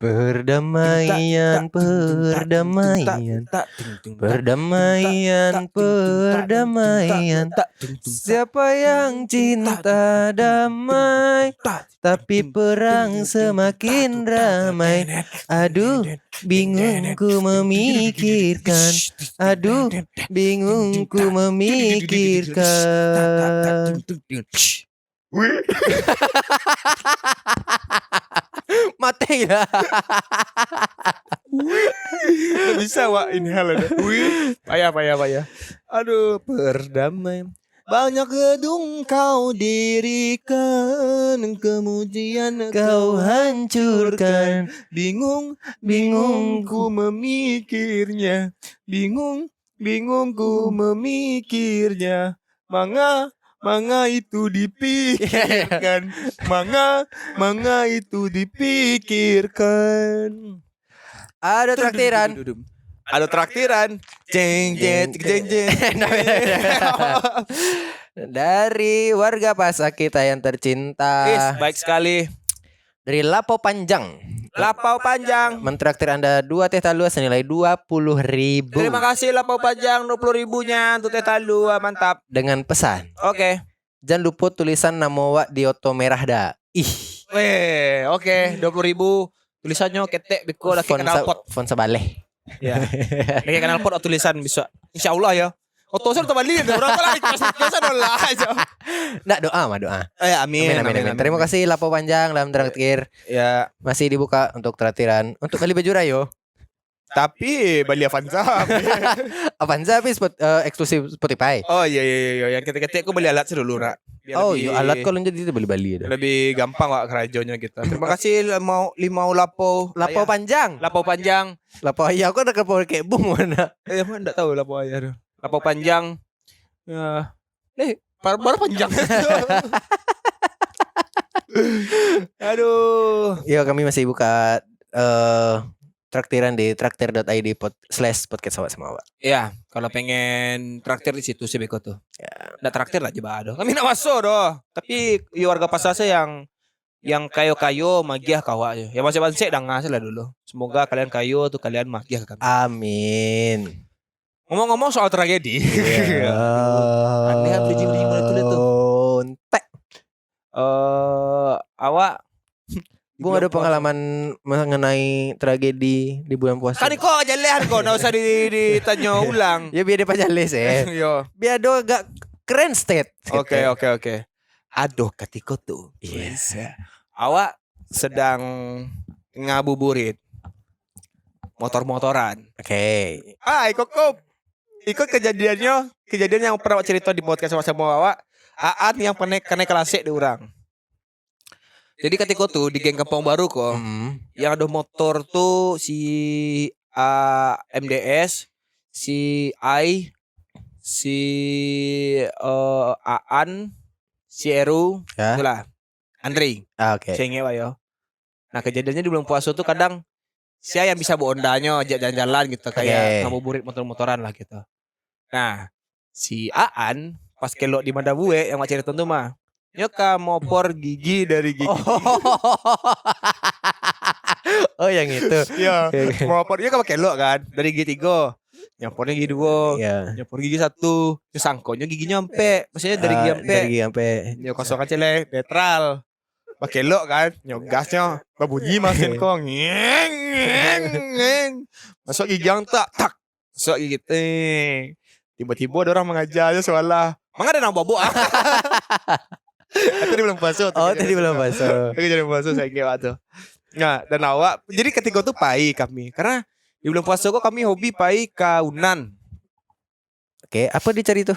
Perdamaian, perdamaian, perdamaian, perdamaian. Siapa yang cinta damai, tapi perang semakin ramai. Aduh, bingung ku memikirkan. Aduh, bingung ku memikirkan. Mati ya. Nggak bisa Wak ini hal ada. Payah. Aduh, perdamaian. Banyak gedung kau dirikan, kemudian Kau hancurkan. bingung ku memikirnya. Bingung ku memikirnya. Manga itu dipikirkan. Manga itu dipikirkan. Ada traktiran. Ada traktiran. Jeng. Dari warga Pasar kita yang tercinta. Baik sekali. Dari Lapo Panjang. Lapau Panjang. Mentraktir Anda 2 teh talua senilai 20.000. Terima kasih Lapau Panjang 20.000-nya untuk teh talua, mantap. Dengan pesan, Oke. jangan lupa tulisan nama wak di oto merah dah. Ih, Oke, 20.000 tulisannya ketek beko lagi knalpot. font sebaleh. Ya. Lagi knalpot tulisan bisa. Insyaallah ya. Oto saya udah balik berapa lagi biasa dolah aja. Nggak doa mah doa. Amin. Terima kasih Lapo Panjang dalam traktir. Ya, Masih dibuka untuk traktiran untuk kali baju rayo. tapi Bali Avanza. Avanza tapi eksklusif Spotify. Oh iya. Yang ketek-ketek aku beli alat sih dulu, Nak. Biar Oh lebih- iya, alat kalau jadi itu beli-bali ada. lebih gampang Wak kerajonya kita. Terima kasih limau lapo. Lapo Panjang. Lapo Panjang. Lapo ayah aku udah ke kayak bung mana. Emang enggak tahu lapo ayah tuh. Lapo Panjang. Ya. Baru panjang. Aduh. Yo, kami masih buka traktiran di traktir.id/podcast sama. Ya, kalau pengen traktir di situ sih beko tuh. Ya. Nggak traktir lah coba aduh. Kami nak masuk doh. Tapi warga pasase yang kayo-kayo magiah kawa aja. Ya masih bansek dangah lah dulu. Semoga kalian kayo tuh kalian magiah ke kami. Amin. Ngomong-ngomong soal tragedi. Aneh bridging mulai tuh lihat tuh. Ontek. Awak Gue ada pengalaman mengenai tragedi di bulan puasa. Kan kok jalan kok, nggak usah ditanya ulang. Ya biar dia pajalis ya. Yo. Biar do agak keren state. Oke. Aduh, ketika tuh. Yes. Awak sedang ngabuburit motor-motoran. Oke. Ikut kejadian yang pernah awak cerita di podcast sama awak. Aan yang pernah kena kelasik di orang. Jadi ketika tuh di geng Kampung Baru kok, yang ada motor tuh si MDS, si Ai, si Aan, si Eru, Ya. itulah Andri, Oke. cengeng Pak yo. Nah kejadiannya di bulan puasa tuh kadang saya yang bisa bawa ondanya ajak jalan-jalan gitu kayak ngabuburit motor-motoran lah gitu. Nah si Aan pas kelok di Mandabue yang macam cerita tuh mah. Nyoka mopor gigi dari gigi. Oh yang itu. Iya, mopor dia kan pakai lo kan dari gigi 3. Nyopornya gigi 2. Iya. Nyopor gigi 1. Sangkonya gigi nyampe. Maksudnya dari gigi nyampe. Dari gigi sampai. Nyok kosongan celek netral. Pakai lo kan, nyok gasnya berbunyi masin kok. Ngeng. Masuk gigi yang tak. Masuk gigi teh. Tiba-tiba ada orang mengajar aja soalnya. Mang ada nang bobo. Tadi belum puasa. Tadi belum puasa. Tadi jadi puasa saya kira tuh. Nah, dan awak jadi ketika itu pai kami karena di bulan puasa kok kami hobi pai kaunan. Oke, apa dicari tuh?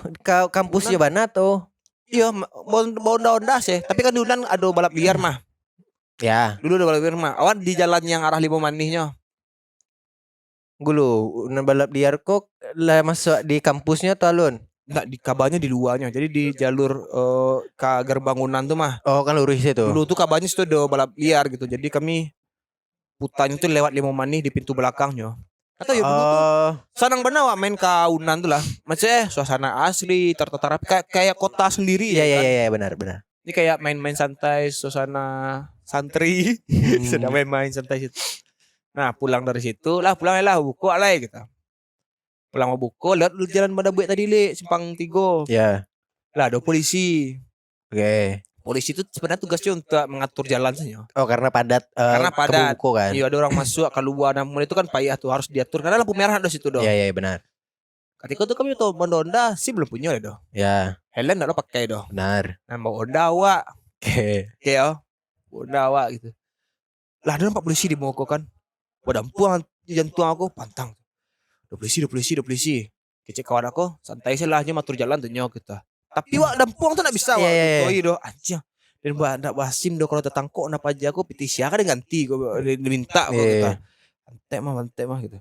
Kampusnya mana tuh? Iya, bonda-bonda sih. Tapi kan di Unan ada balap liar mah. Ya, Dulu ada balap liar mah. Awan di jalan yang arah Limo Manihnya. gulu balap liar kok lah masuk di kampusnya tuh alun. Enggak di kabanya di luarnya. Jadi di jalur ke gerbang Unan tuh mah. Oh kan lurus itu. Dulu tuh kabanya situ ada balap liar gitu. Jadi kami putanya tuh lewat Limo Manih di pintu belakangnya. Atau ya dulu tuh senang benar wak main ke Unan tuh lah. Maksudnya suasana asli, tertata rapi kayak kota sendiri Iya kan. iya benar. Ini kayak main-main santai, suasana santri sedang main-main santai situ. Nah pulang dari situ lah, pulang buku lah gitu. Pulang mau buku, lihat jalan Madabuek tadi simpang 3. Ya. Lah ada polisi. Oke. Polisi itu sebenarnya tugasnya untuk mengatur jalan saja. Oh karena padat. Karena padat. Buku kan. Iya ada orang masuk keluar, namun itu kan payah tuh harus diatur karena lampu merah ada situ dong. Iya benar. Ketika itu kami tuh Honda sih belum punya deh doh. Ya. Helen enggak pakai doh. Benar. Nah mau Honda awak. Oke. Oke ya. Honda awak gitu. Lah ada 4 polisi di Moko kan. Wadah puang jantung aku pantang. Ada polisi. Kecek kawan aku santai selahnya matur jalan tuh nyok gitu. Tapi wak dampuang tuh enggak bisa wak. Iya doh anjing. Dan ndak Basim doh kalau tertangkok napa aja aku petisi kan ganti gua diminta gua gitu. Mantep mah gitu.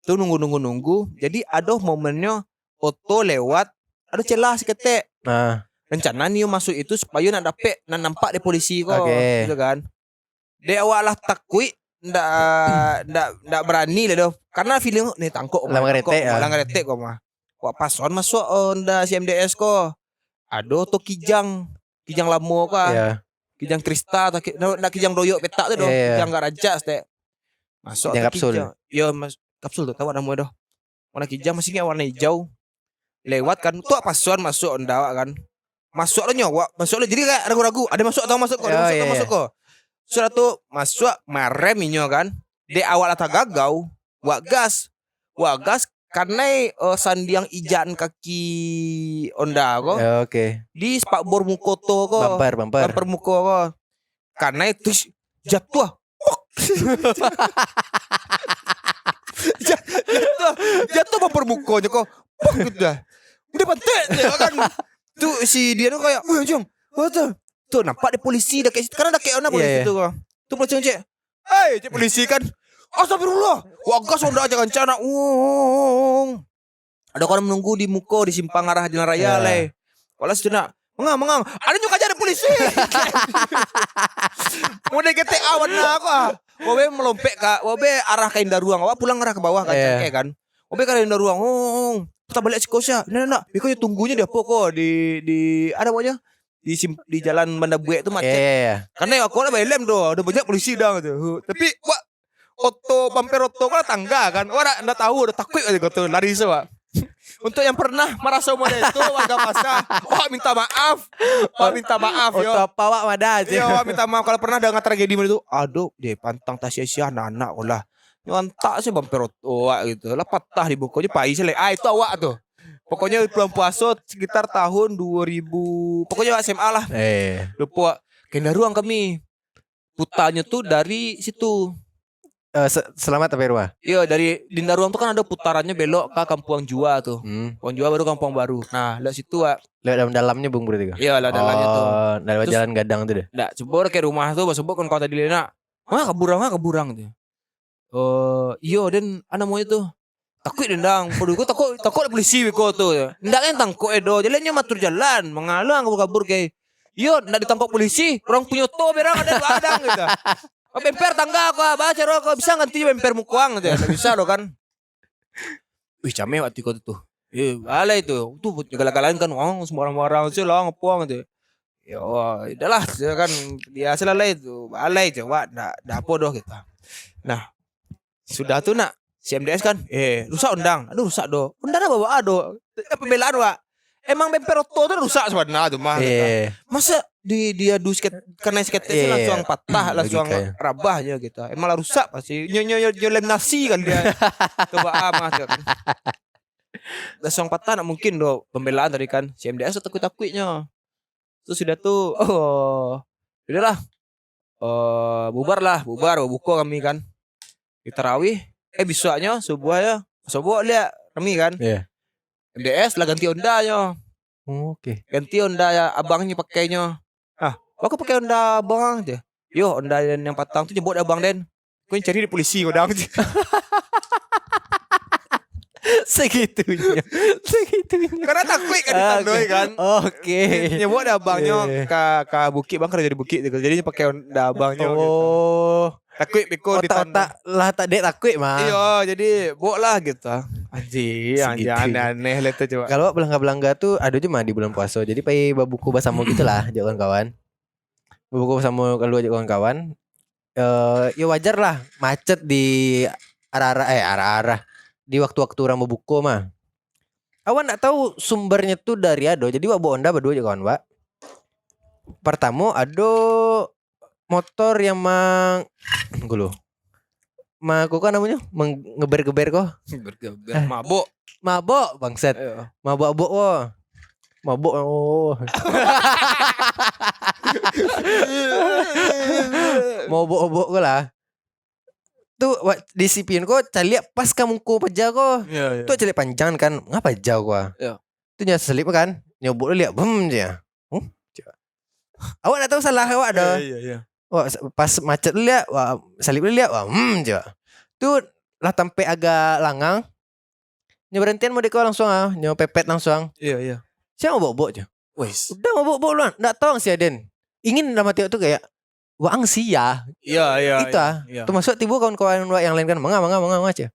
Tuh nunggu. Jadi ada momennya Oto lewat ada celah seketek. Nah, rencana nih masuk itu supaya nak dapet nampak deh polisi kok. Gitu kan. Dia awak lah takui ndak berani lah doh. Karena feeling nih tangkok Lang ngerete kok mah. Wak pason masuk Honda CMDS kok. Aduh tuh kijang lamo kok. Iya. Kijang Krista nak kijang doyok petak tuh doh. Kijang gak rajas teh. Masuk kijang kapsul. Iya mas kapsul tuh tahu namanya doh. Warna kijang masih warna hijau. Lewat kan tuh pason masuk Honda kan. Masuk lo nyawa, masuk lo jadi kayak ragu-ragu. Ada masuk atau masuk kok, masuk kok. Sudah tuh masuk marem inyo kan. De awal atau gagau, wak gas karena sandiang ijaan kaki Honda kok. Oke. Di spakbor mukoto kok. Bumper muko kok. Karena itu jatuh. jatuh bumper mukonya kok. Gitu dah. Udah pantai kan. Tuh si dia tuh kayak, "Wah, Jong. Tuh nampak ada polisi dah kayak karena dah kayak mana polisi tuh kok. Tuh polisi cek. Cek polisi kan. Astagfirullah. Wah, gas Honda aja kencana. Ada orang menunggu di muko di simpang arah jalan raya le. Walau sudah mengang. Ada juga aja ada polisi. Udah kete awan aku. Wabe melompek wabe arah ke Indah Ruang. Wah pulang arah ke bawah kan. Wabe ke Indah Ruang. Kita balik Sikosya. Nah. Bikonya tunggunya di apa kok di ada pokoknya di jalan Madabuek itu macet. Karena aku lah lem doh, udah banyak polisi dah gitu. Tapi wah bumper oto kan tangga kan. Orang enggak tahu udah takut aja gitu lari semua. Untuk yang pernah merasa model itu warga pasar, minta maaf yo. Oto pawak wadah aja. Yo minta maaf kalau pernah ada tragedi itu. Aduh, deh pantang tas sia-sia anak lah. Nyantak sih bumper oto gitu. Lah patah di bukunya pai sih. Itu awak tuh. Pokoknya bulan puasa sekitar tahun 2000. Pokoknya SMA lah. Lupa Kenda Ruang kami. Putanya tuh dari situ. Selamat apa rumah? Iya dari Dinda Ruang tuh kan ada putarannya belok ke Kampung Jua tuh. Kampung Jua baru Kampung Baru. Nah lewat situ lewat dalamnya Bung berarti. Iya lewat dalamnya tuh. Lewat jalan gadang tuh deh. Nggak cebor ke rumah tuh sebut kan kota di Lena. Keburang tuh. Iya dan ana mau itu. Takut dendang. Poduku takut polisi beko tuh. Ndak kan tangkok edo. Jalannya matur jalan, mengalang kabur kayak. Iya, ndak ditangkap polisi. Orang punya to berang ada ladang gitu. Bemper tangga aku baca rokok bisa ganti bemper mukuang gitu. Ndak bisa lo kan. Wih, came waktu itu tuh. Balai itu. Tuh segala-galanya kan semua orang sih lah ngepuang gitu. Ya udahlah kan dia selesai itu. Balai coba ndak apa doh kita. Nah, sudah tuh nak CMDS kan, rusak undang, aduh rusak do, undang apa bawa do, pembelaan wa, emang bemper oto tuh rusak sebenarnya tuh mah, masa dia karena sketnya langsung patah, langsung rabahnya gitu, emang lah rusak pasti, nyolem nasi kan dia, coba amah tuh kan, langsung patah, nak mungkin do pembelaan tadi kan, CMDS takutnya, terus sudah tuh, udahlah, bubar buku kami kan, di tarawih. Besoknya subuh lihat kami kan. MDS lah ganti Honda nya. Oke. Ganti Honda ya abangnya pakainya. Aku pakai Honda abang aja. Yo Honda yang patang tuh jemput abang Den. Kau cari di polisi kodang. Segitunya. Karena takut kan ditandoi kan. Oke. Nyebut abangnya ke bukit bang kerja di bukit gitu. Jadi pakai Honda abangnya gitu. Takut beko ditanda lah tak dek takut mah. Iya, jadi bok lah gitu. Aneh lah tuh coba. Kalau belangga tuh ada cuma di bulan puasa. Jadi pakai babuku basamo gitulah, kawan-kawan. Babuku basamo kalau aja kawan-kawan. ya wajar lah macet di arah-arah di waktu-waktu orang berbuka mah. Awan nggak tahu sumbernya tuh dari ado. Jadi wak bawa Honda berdua aja kawan wak. Pertama ado motor yang gue loh. Kok kan namanya ngeber-geber kok. Mabok bangset. Mabok wo. Mabok oh. Mabok gue lah. Tuh disiplin kok cari pas kamu ko peja kok. Tuh cari panjang kan ngapa jauh gua. Tuh nyasa selip kan. Nyobok lihat bum dia. Awak tak tahu salah awak ada. Wah, pas macet lihat, wah salib lihat, wah coba. Tuh lah sampai agak langang. Berhentian mau deko langsung pepet langsung. Iya. Siapa mau bobok aja. Wes. Udah mau bobok lu. Enggak tahu si Aden. Ingin dalam hati tuh kayak wang sia. Iya. Itu tuh masuk tiba kawan-kawan yang lain kan manga aja.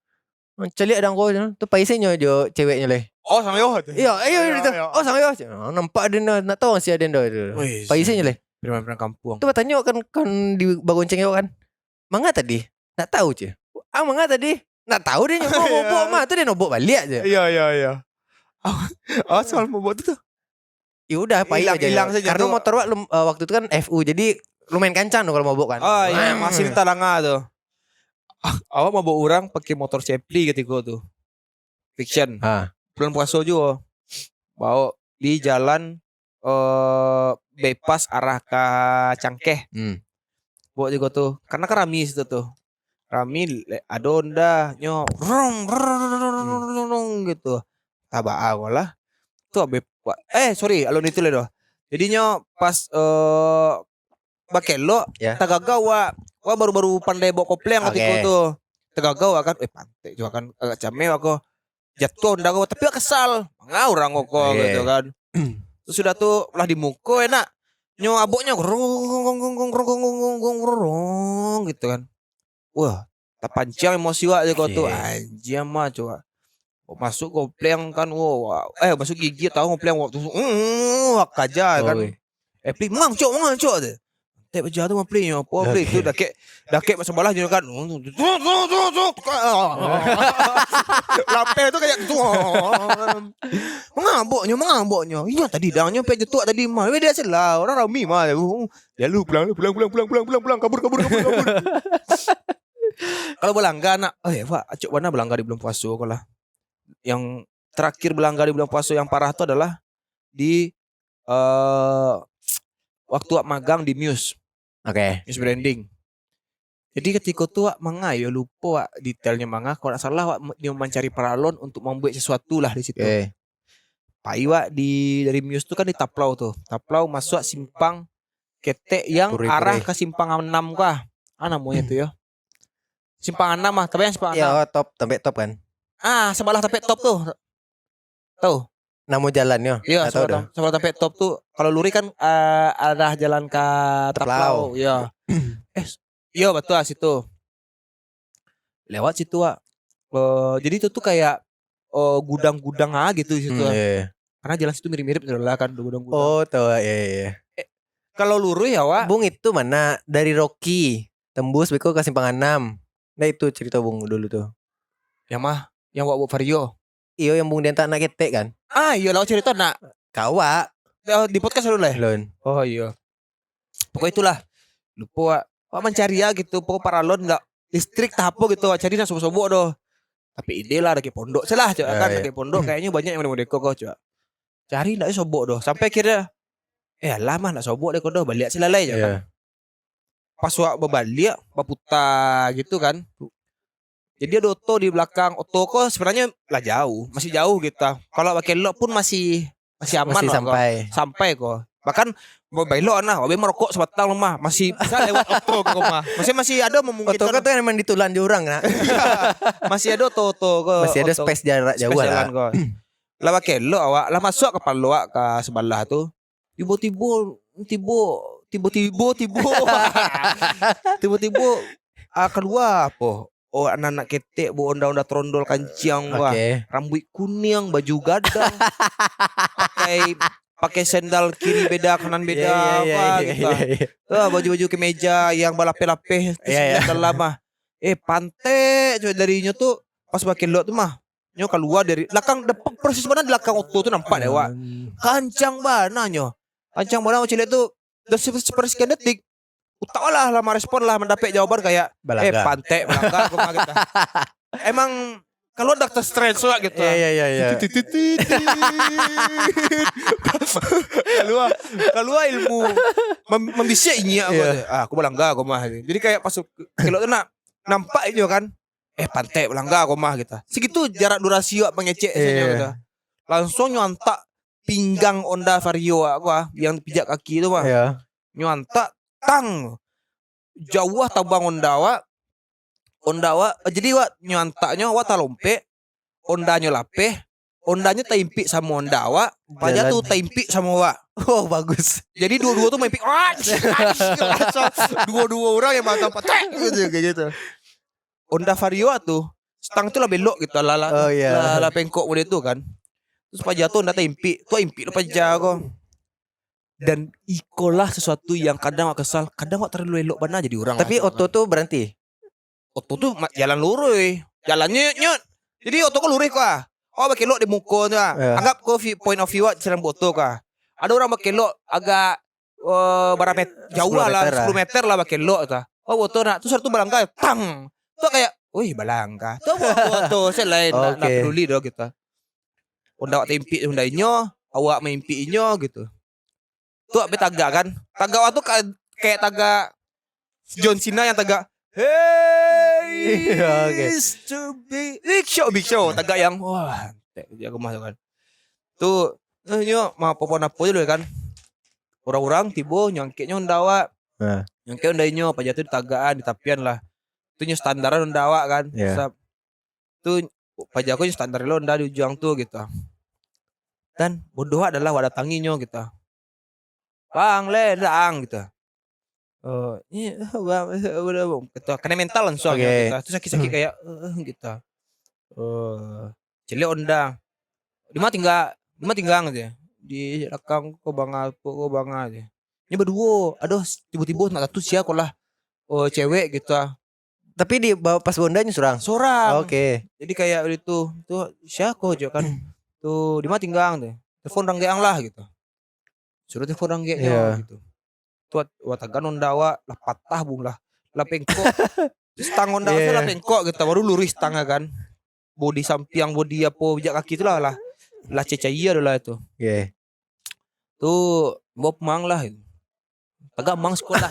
Celik ada kau tuh paisnya jo ceweknya leh. Oh sama yo. Iya itu. Oh sama yo. Nampak Aden nak tahu si Aden dah. Paisnya leh. Preman kampung. Tuh tanya kan di bagonceng yo kan. Manga tadi. Nak tahu je. Manga tadi. Nak tahu dia mau bobok mah tuh dia nobok balik aja. Iya. Soal bobok tuh. Ya udah hilang saja. Karena motor waktu itu kan FU jadi lumayan kencang kalau mabok kan. Oh iya masih di talanga tuh. Awak mabok orang pakai motor Cepli ketika tuh. Fiction. Bulan puasa juga. Bawa di jalan bypass arah ke Cangkeh. Bawa juga tuh. Karena kan rami situ tuh. Rami ada Honda nyo rong gitu. Tabak awal lah. Tuh sorry alun itu loh. Jadinya pas bakelo tagagaw wa baru-baru pandai bawa kopleng ketika tuh tagagaw kan pantai juga kan agak cameo aku jatuh Honda aku tapi kesal orang kok gitu kan. Terus sudah tuh lah di muka enak nyo aboknya gitu kan. Wah terpancing emosi wa kok tuh anjir mah coba masuk kopleng kan masuk gigi tahu kopleng waktu aja kan pli mang cok deh teh beja tu pli nyo apa pli tu dak kek masa balah kan lape tu kayak tu mengamboknya iya tadi dangnya pe jetuk tadi mah dia salah orang rami mah dia lu pulang kabur kalau belangga nak Pak acuk warna belangga di bulan puasa kau lah. Yang terakhir belangga di bulan puasa yang parah itu adalah di waktu magang di Muse. Muse branding. Jadi ketika tu manga ya lupa detailnya manga kalau tak salah dia mencari paralon untuk membuat sesuatu lah di situ. Pai dari Muse tu kan di Taplau tuh. Taplau masuk simpang ketek yang arah ke simpang 6 kah? Namanya tuh ya. Simpang 6 tapi yang simpang 6. Ya sampai top kan. Sebelah sampai top tuh. Tahu? Nama jalannya. Iya, sebelah sampai top tuh. Kalau luri kan arah jalan ke Taplau. Iya. Iya betul situ. Lewat situ jadi itu tuh kayak gudang-gudang gitu di situ. Karena jalan situ mirip-mirip lah kan gudang-gudang. Oh, tahu iya. Kalau luru ya, Bung itu mana dari Rocky tembus beko ke simpang 6. Nah itu cerita Bung dulu tuh. Yang mah yang wak Vario. Iyo yang Bung Denta nak ketek kan. Iya lah cerita nak. Kawa di podcast dulu lah. Oh iya. Pokoknya itulah. Lupa wak mencari gitu. Pokok paralon enggak listrik tahap gitu. Cari nak sobo-sobo doh. Tapi ide lah dari pondok celah coba kan dari pondok kayaknya banyak yang mau deko kok coba. Cari ndak sobo doh. Sampai kira lama nak sobo deko doh balik selalai ya kan. Pas wak berbalik baputa gitu kan. Jadi ada oto di belakang. Oto kok sebenarnya lah jauh, masih jauh gitu. Kalau pakai belok pun masih aman masih sampai kok. Bahkan mau belok wabe merokok sebatang rumah masih bisa lewat oto ke rumah. Masih ada memungkinkan. Oto kan emang ditulan di orang nah. Masih ada oto kok. Masih ada space jarak jauh lah. Lah pakai belok awak lah masuk ke paluak ke sebelah tuh. Tiba-tiba keluar apa? Anak-anak ketek bawa onda-onda trondol kancing rambut kuning, baju gadang, pakai pakai sendal kiri beda kanan beda gitu. Baju-baju kemeja yang berlapis-lapis dalam mah. Pantai coba darinya tuh pas pakai lot tuh mah. Nyo keluar dari belakang proses mana di belakang auto tuh nampak deh wak. Kancang bana nyo. Kancang bana cilik tuh udah sepersekian detik. Utau lah lama respon lah mendapat jawaban kayak pantai Balaga aku mah gitu. Emang kalau Doctor Strange gitu. Iya. Kalau ilmu membisik ini aku Balaga aku mah. Jadi kayak pas kalau tuh nampak itu kan. Pantai Balaga aku mah gitu. Segitu jarak durasi wak pengecek gitu. Langsung nyontak pinggang Honda Vario aku yang pijak kaki itu mah. Nyontak tang. Jauh tabang Honda wak. Jadi wak nyontaknya wak talompe. Hondanya lapeh. Hondanya taimpi sama Honda wak. Pajak tuh taimpi sama wak. Oh bagus. Jadi dua-dua tuh maimpi. Dua-dua orang yang mantap patek gitu. Honda Vario tuh stang tuh lah belok gitu lah pengkok model itu kan. Terus pajak tuh Honda taimpi. Tuh impi lo pajak kok. Dan ikolah sesuatu yang kadang wak kesal, kadang wak terlalu elok bana jadi orang. Tapi Otto tuh berhenti. Otto tuh jalan lurus. Jalannya nyut. Jadi Otto kok lurus kah? Bakilok di muka tuh. Anggap kau point of view jalan Otto kah. Ada orang bakilok agak berapa meter jauh lah 10 meter lah bakilok tuh. Otto nak tuh satu Balangka tang. Tuh kayak, wih Balangka. Tuh Otto selain nak peduli doh gitu. Honda awak tempi Honda inyo, awak mimpi inyo gitu. Tuh abe tagak kan. Tagak waktu kayak tagak John Cena yang tagak hey to be big show tagak yang wah dia kemas kan. Tuh nyo mau apa-apa dulu kan. Orang-orang tibo nyangkeknya Honda awak. Nyangkek Honda inyo apa jatuh di tagaan di tapian lah. Itu nyo standaran Honda awak kan. Tuh pajakku standar Honda di ujung tuh gitu. Dan bodoh adalah wadah tanginya gitu. Bang ledang gitu. Ini udah kena mental langsung gitu. Terus sakit-sakit kayak gitu. Cilik Honda. Di mana tinggal gitu ya. Di belakang kok bangga aja. Ini berdua. Aduh tiba-tiba nak satu siapa lah. Cewek gitu. Tapi di bawa pas Hondanya sorang. Oke. Jadi kayak itu tuh siapa aja kan. Tuh di mana tinggal tuh. Telepon ranggeang lah gitu. Suruh telepon ranggeangnya gitu. Tuh watagan Honda awak lah patah bung lah pengkok. Terus tang Honda awak lah pengkok gitu. Baru lurus tangga kan. Bodi samping bodi apa bijak kaki itu lah cecaya adalah itu. Tuh Bob mang lah. Agak mang sekolah.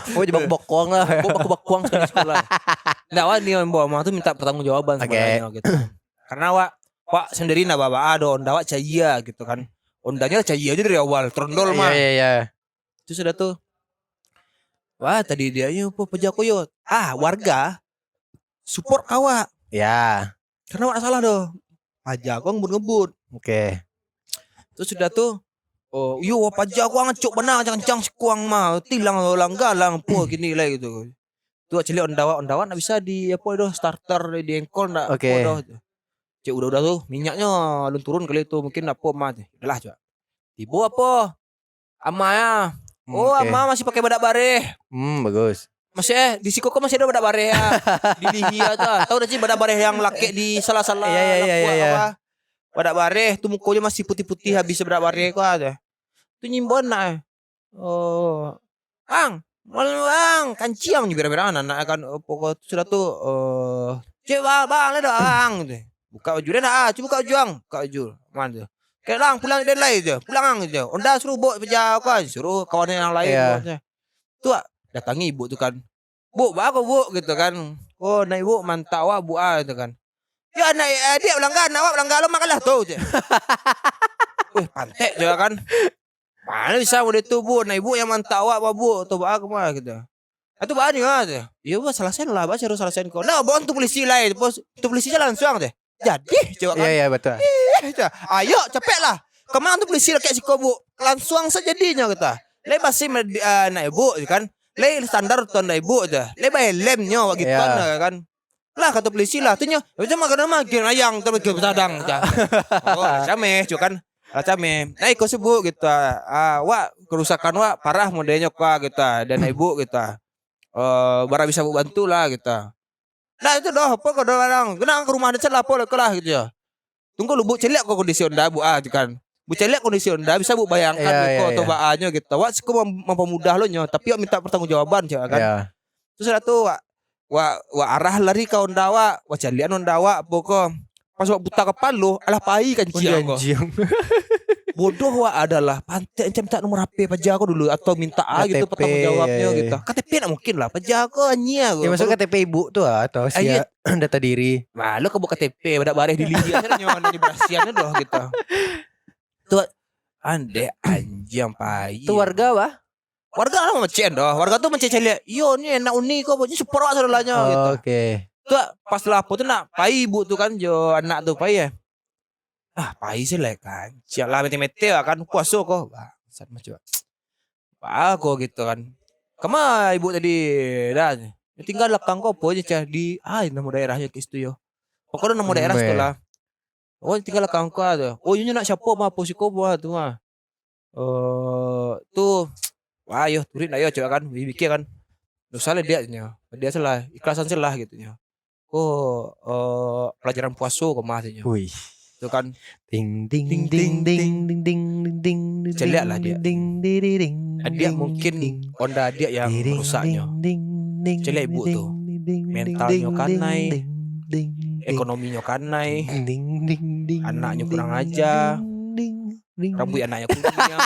Jebak bokong lah. Bokong sekolah. Nah, wak dia Bob mang tuh minta pertanggungjawaban sebenarnya gitu. Karena wak sendiri nah bawa ada Honda wak caya gitu kan. Hondanya caya aja dari awal trondol mah. Iya. Terus sudah tuh. Wah, tadi dia apa pejako yo. Warga support awak. Ya. Karena wak salah doh. Pajak kok ngebut. Oke. Terus sudah tuh pajak aku ngecuk benar cancang sekuang mah tilang galang po gini lah gitu. Tuh cilik Honda nak bisa di apa doh starter di engkol ndak doh. Cek udah tuh minyaknya lu turun kali itu mungkin apa mah. Udahlah coba. Tiba apa? Ama ya. Ama masih pakai badak bareh. Bagus. Masih di Sikoko masih ada badak bareh ya. Di Lihia tuh. Tahu udah sih badak bareh yang laki di salah-salah. Iya. Badak bareh tuh mukanya masih putih-putih habis badak bareh kok aja. Tuh nyimbon nah. Bang, kanciang juga beran anak kan pokok sudah tuh coba bang ada bang gitu. Buka baju dia dah, coba buka baju. Mana tu? Kayak pulang dia lain je. Pulang je. Honda suruh bawa kerja kan, suruh kawan yang lain. Tu datangi ibu tu kan. Bu, bagus bu gitu kan. Naik bu mantap wah bu gitu kan. Ya naik dia pelanggan, awak pelanggan lo makanlah tu je. Pantek juga kan. Mana bisa udah tu bu, naik bu yang mantap awak bu, tu bagus mah gitu. Itu banyak aja. Ya bu selesai lah, baca harus selesai kau. Nah, bon tu polisi lain, tu polisi jalan langsung deh. Jadi coba kan. Iya betul. Ayo cepet lah. Kemana tu polisi kayak si kobu langsung sejadinya kita. Le masih naik ibu kan. Le standar tuan naik ibu aja. Le bayar lemnya gitu kan. Lah kata polisi lah tunya. Macam mana makin ayang terus ke sadang. Sama cuy kan. Alacame. Nah, iko sebut gitu. Wak kerusakan wak parah modelnya kok gitu. Dan ibu gitu. Bara bisa bantu lah gitu. Nah itu dah apa kau orang. Kenang ke rumah ada celah apa lah gitu ya. Tunggu lu bu celiak kok kondisi onda bu kan. Bu celiak kondisi onda bisa bu bayangkan gitu atau baannya gitu. Wak sih mempermudah lo nyo. Tapi wak minta pertanggungjawaban kan. Terus ada tuh wak arah lari ke onda wak celiak onda wak pokok. Pas wak buta kepala lo alah pai kan ciang. Bodoh wak adalah pantai minta nomor HP pajago dulu atau minta gitu pertanggung jawabnya gitu. KTP nak mungkin lah pajago anya. Ya maksud KTP ibu tuh atau data diri. Nah lu kebuka KTP badak bareh di Libya nyonya di berasiannya doh gitu. Tuh ande anjing pai. Tuh warga wah. Warga lah macen doh. Warga tuh mencecel yo ni enak uni kok punya super saudaranya gitu. Oke. Tuh pas lapo tuh nak pai ibu tuh kan jo anak tuh pai ya. Pai sih lah kan. Sialah mete-mete kan puasa kok. Bangsat macam. Kok gitu kan. Kema ibu tadi dah. Tinggal lapang kok aja cah di nama daerahnya ke situ yo. Pokoknya nama daerah itu lah. Oh tinggal lapang kok ada. Oh ini nak siapa mah posiko buat tuh mah. Tuh wah yo turin ayo coba kan mikir kan. Salah dia salah ikhlasan salah gitu nya. Pelajaran puasa kok masnya. Wih. Itu kan ding ding ding ding ding ding ding ding celiak lah dia. Dia mungkin onda dia yang rusaknya. Celiak ibu tuh. Mentalnya kanai, ekonominya kanai, anaknya kurang aja, rambut anaknya kurang.